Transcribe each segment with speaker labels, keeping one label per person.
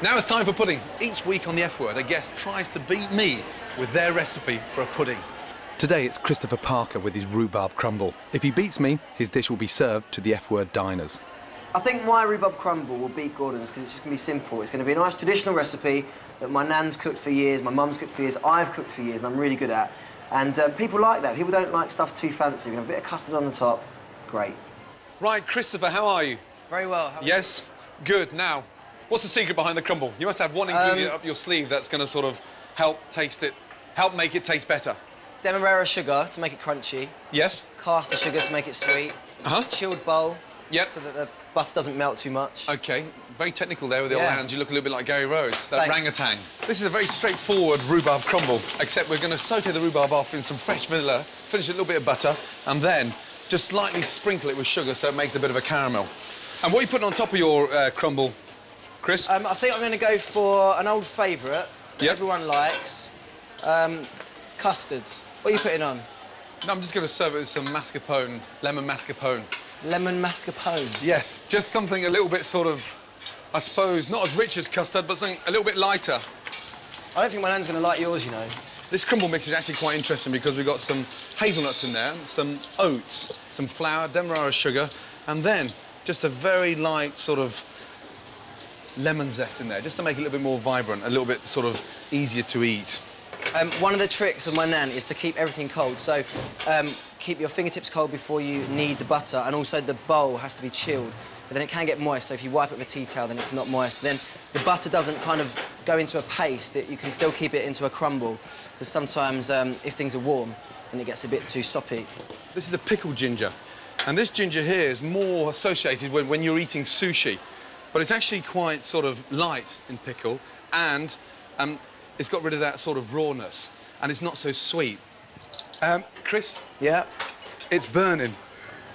Speaker 1: Now it's time for pudding. Each week on the F Word, a guest tries to beat me with their recipe for a pudding. Today it's Christopher Parker with his rhubarb crumble. If he beats me, his dish will be served to the F Word diners.
Speaker 2: I think my rhubarb crumble will beat Gordon's because it's just going to be simple. It's going to be a nice traditional recipe that my nan's cooked for years, my mum's cooked for years, I've cooked for years, and I'm really good at. And people like that. People don't like stuff too fancy. We have a bit of custard on the top. Great.
Speaker 1: Right, Christopher, how are you?
Speaker 2: Very well.
Speaker 1: Yes? Good. Now, what's the secret behind the crumble? You must have one ingredient up your sleeve that's going to sort of help make it taste better.
Speaker 2: Demerara sugar to make it crunchy.
Speaker 1: Yes?
Speaker 2: Caster sugar to make it sweet. Chilled bowl.
Speaker 1: Yep.
Speaker 2: So that the butter doesn't melt too much.
Speaker 1: OK. Very technical there with the old hands. You look a little bit like Gary Rose, that
Speaker 2: Thanks.
Speaker 1: orangutan. This is a very straightforward rhubarb crumble, except we're going to saute the rhubarb off in some fresh vanilla, finish it with a little bit of butter, and then just slightly sprinkle it with sugar so it makes a bit of a caramel. And what are you putting on top of your crumble, Chris?
Speaker 2: I think I'm going to go for an old favourite that everyone likes. Custard. What are you putting on?
Speaker 1: No, I'm just going to serve it with some mascarpone, lemon mascarpone.
Speaker 2: Lemon mascarpone?
Speaker 1: Yes, just something a little bit sort of, I suppose, not as rich as custard, but something a little bit lighter.
Speaker 2: I don't think my nan's going to like yours, you know.
Speaker 1: This crumble mix is actually quite interesting because we've got some hazelnuts in there, some oats, some flour, demerara sugar, and then just a very light sort of lemon zest in there, just to make it a little bit more vibrant, a little bit sort of easier to eat.
Speaker 2: One of the tricks of my nan is to keep everything cold. So keep your fingertips cold before you knead the butter, and also the bowl has to be chilled. But then it can get moist, so if you wipe it with a tea towel, then it's not moist. Then the butter doesn't kind of go into a paste. You can still keep it into a crumble, because sometimes if things are warm, then it gets a bit too soppy.
Speaker 1: This is a pickled ginger, and this ginger here is more associated when you're eating sushi, but it's actually quite sort of light in pickle, and it's got rid of that sort of rawness, and it's not so sweet. Chris?
Speaker 2: Yeah?
Speaker 1: It's burning.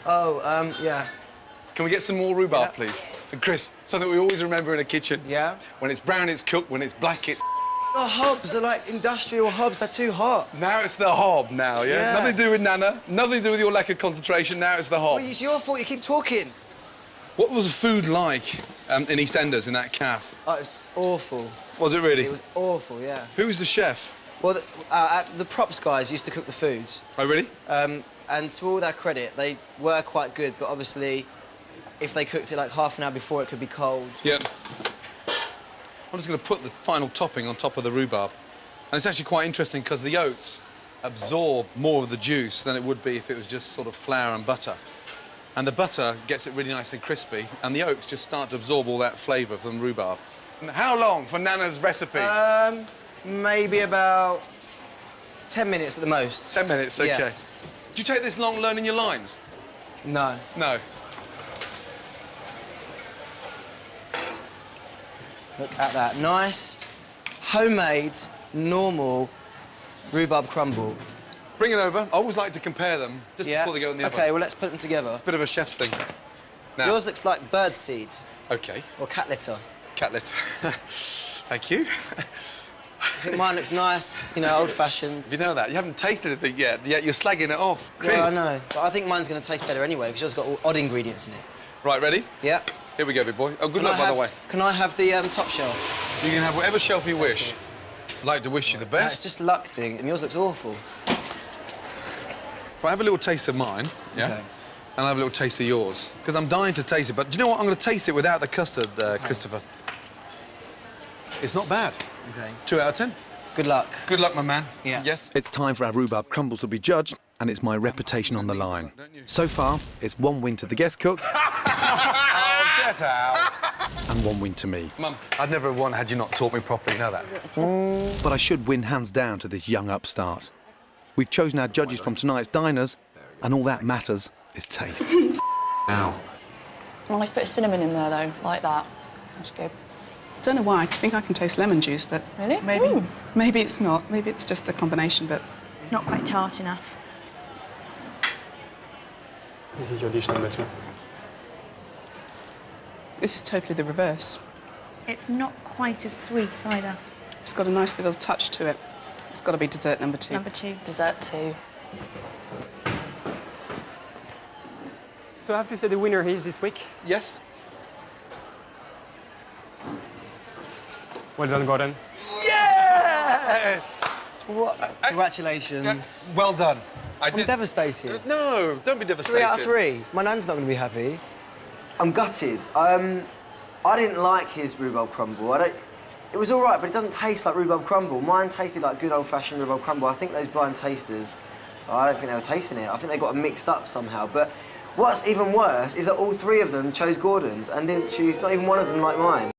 Speaker 2: Oh, yeah.
Speaker 1: Can we get some more rhubarb, please? And Chris, something we always remember in a kitchen.
Speaker 2: Yeah?
Speaker 1: When it's brown, it's cooked. When it's black, it's...
Speaker 2: The hobs are like industrial hobs. They're too hot.
Speaker 1: Now it's the hob now, yeah? Nothing to do with Nana, nothing to do with your lack of concentration. Now it's the hob.
Speaker 2: Well, it's your fault. You keep talking.
Speaker 1: What was the food like in EastEnders, in that cafe?
Speaker 2: Oh, it's awful.
Speaker 1: Was it really?
Speaker 2: It was awful, yeah.
Speaker 1: Who was the chef?
Speaker 2: Well, the props guys used to cook the food.
Speaker 1: Oh, really?
Speaker 2: And to all their credit, they were quite good, but obviously, if they cooked it like half an hour before, it could be cold.
Speaker 1: Yeah. I'm just going to put the final topping on top of the rhubarb. And it's actually quite interesting because the oats absorb more of the juice than it would be if it was just sort of flour and butter. And the butter gets it really nice and crispy, and the oats just start to absorb all that flavour from rhubarb. And how long for Nana's recipe?
Speaker 2: Maybe about 10 minutes at the most.
Speaker 1: 10 minutes, OK.
Speaker 2: Yeah.
Speaker 1: Did you take this long learning your lines?
Speaker 2: No.
Speaker 1: No.
Speaker 2: Look at that. Nice, homemade, normal rhubarb crumble.
Speaker 1: Bring it over. I always like to compare them just before they go in the oven.
Speaker 2: OK, well, let's put them together.
Speaker 1: Bit of a chef's thing. Now.
Speaker 2: Yours looks like birdseed.
Speaker 1: OK.
Speaker 2: Or cat litter.
Speaker 1: Cat litter. Thank you.
Speaker 2: I think mine looks nice, you know, old-fashioned.
Speaker 1: You know that? You haven't tasted it yet you're slagging it off. Chris.
Speaker 2: Well, I know. But I think mine's going to taste better anyway, because yours got all odd ingredients in it.
Speaker 1: Right, ready?
Speaker 2: Yeah.
Speaker 1: Here we go, big boy. Oh, good luck, by the way.
Speaker 2: Can I have the top shelf?
Speaker 1: You can have whatever shelf you wish. I'd like to wish you the best.
Speaker 2: It's just a luck thing, and yours looks awful.
Speaker 1: Right, have a little taste of mine, yeah? Okay. And I'll have a little taste of yours, because I'm dying to taste it. But do you know what? I'm going to taste it without the custard, Christopher. It's not bad.
Speaker 2: OK.
Speaker 1: 2 out of 10.
Speaker 2: Good luck.
Speaker 1: Good luck, my man.
Speaker 2: Yeah.
Speaker 1: Yes?
Speaker 3: It's time for our rhubarb crumbles to be judged, and it's my reputation on the line. So far, it's 1 win to the guest cook.
Speaker 1: Oh, get out.
Speaker 3: And 1 win to me.
Speaker 1: Mum, I'd never have won had you not taught me properly, you know that?
Speaker 3: But I should win hands down to this young upstart. We've chosen our judges from tonight's diners, and all that matters is taste.
Speaker 1: Ow.
Speaker 4: Nice bit of cinnamon in there, though, like that. That's good.
Speaker 5: Don't know why. I think I can taste lemon juice, but
Speaker 4: really?
Speaker 5: Maybe it's not. Maybe it's just the combination, but...
Speaker 6: It's not quite tart enough.
Speaker 7: This is your dish number 2.
Speaker 5: This is totally the reverse.
Speaker 6: It's not quite as sweet either.
Speaker 5: It's got a nice little touch to it. It's got to be dessert number 2.
Speaker 6: Number 2.
Speaker 4: Dessert 2.
Speaker 7: So I have to say the winner is this week.
Speaker 1: Yes?
Speaker 7: Well done, Gordon.
Speaker 1: Yes!
Speaker 2: What? Congratulations.
Speaker 1: Well done.
Speaker 2: I'm devastated.
Speaker 1: No, don't be devastated.
Speaker 2: 3 out of 3. My nan's not going to be happy. I'm gutted. I didn't like his rhubarb crumble. It was all right, but it doesn't taste like rhubarb crumble. Mine tasted like good old-fashioned rhubarb crumble. I think those blind tasters, I don't think they were tasting it. I think they got them mixed up somehow. But what's even worse is that all 3 of them chose Gordon's and didn't choose, not even one of them like mine.